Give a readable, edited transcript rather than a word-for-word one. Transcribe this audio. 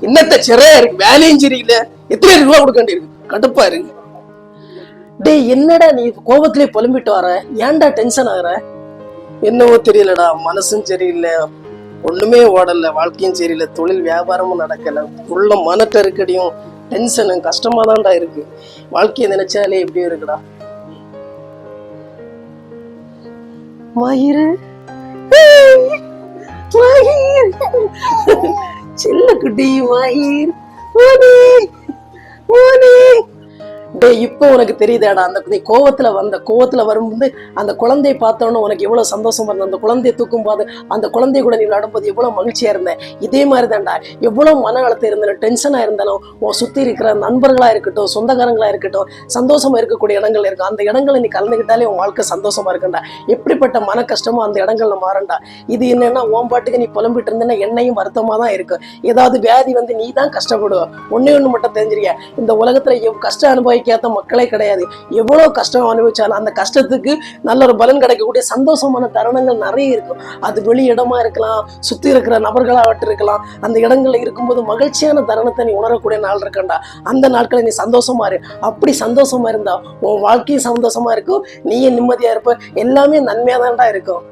என்னத்த சிறையா இருக்கு, வேலையும் சரியில்லை, எத்தனை ரூபா கொடுக்க வேண்டியிருக்கு, கடுப்பா இருக்கு. டேய் என்னடா நீ கோபத்திலே புலம்பிட்டு வர, ஏன்டா டென்ஷன் ஆகுற? என்னவோ தெரியலடா, மனசும் சரியில்லை, ஒண்ணுமே ஓடல, வாழ்க்கையும் சரியில்லை, தொழில் வியாபாரமும் நடக்கல, உள்ள மனட்டருக்கடியும் டென்ஷனும் கஷ்டமா தான்டா இருக்கு. வாழ்க்கையை நினைச்சாலே எப்படியும் இருக்குடா. மயிறு செல்ல குட்டி மயிர், டேய் இப்போ உனக்கு தெரியுதாடா, அந்த நீ கோவத்துல வரும்போது அந்த குழந்தைய பார்த்தோன்னு உனக்கு எவ்வளவு சந்தோஷமா இருந்த, அந்த குழந்தைய தூக்கும் போது அந்த குழந்தைய கூட நீ விளையாடும்போது எவ்வளவு மகிழ்ச்சியா இருந்தேன். இதே மாதிரி தான்டா எவ்வளவு மன அழுத்தம் இருந்தாலும் டென்ஷனா இருந்தாலும் உன் சுத்தி இருக்கிற நண்பர்களா இருக்கட்டும், சொந்தக்காரங்களா இருக்கட்டும், சந்தோஷமா இருக்கக்கூடிய இடங்கள் இருக்கும், அந்த இடங்களை நீ கலந்துக்கிட்டாலே உன் வாழ்க்கை சந்தோஷமா இருக்குண்டா. எப்படிப்பட்ட மன கஷ்டமோ அந்த இடங்கள்ல மாறண்டா. இது என்னன்னா உன் பாட்டுக்கு நீ புலம்பிட்டு இருந்தேன்னா என்னையும் வருத்தமா தான் இருக்கும். ஏதாவது வியாதி வந்து நீ தான் கஷ்டப்படுவ. ஒண்ணு மட்டும் தெரிஞ்சிருக்க, இந்த உலகத்துல கஷ்டம் அனுபவிக்காத மக்களே கிடையாது. எவ்வளவு கஷ்டம் அனுபவிச்சாலும் அந்த கஷ்டத்துக்கு நல்ல ஒரு பலன் கிடைக்கக்கூடிய சந்தோஷமான தருணங்கள் நிறைய இருக்கும். அது வெளி இடமா இருக்கலாம், சுத்தி இருக்கிற நபர்களாகட்டும் இருக்கலாம். அந்த இடங்கள்ல இருக்கும்போது மகிழ்ச்சியான தருணத்தை நீ உணரக்கூடிய நாள் இருக்கண்டா. அந்த நாட்களை நீ சந்தோஷமா இரு. அப்படி சந்தோஷமா இருந்தா உன் வாழ்க்கையும் சந்தோஷமா இருக்கும், நீயும் நிம்மதியா இருப்ப, எல்லாமே நன்மையா தான்டா இருக்கும்.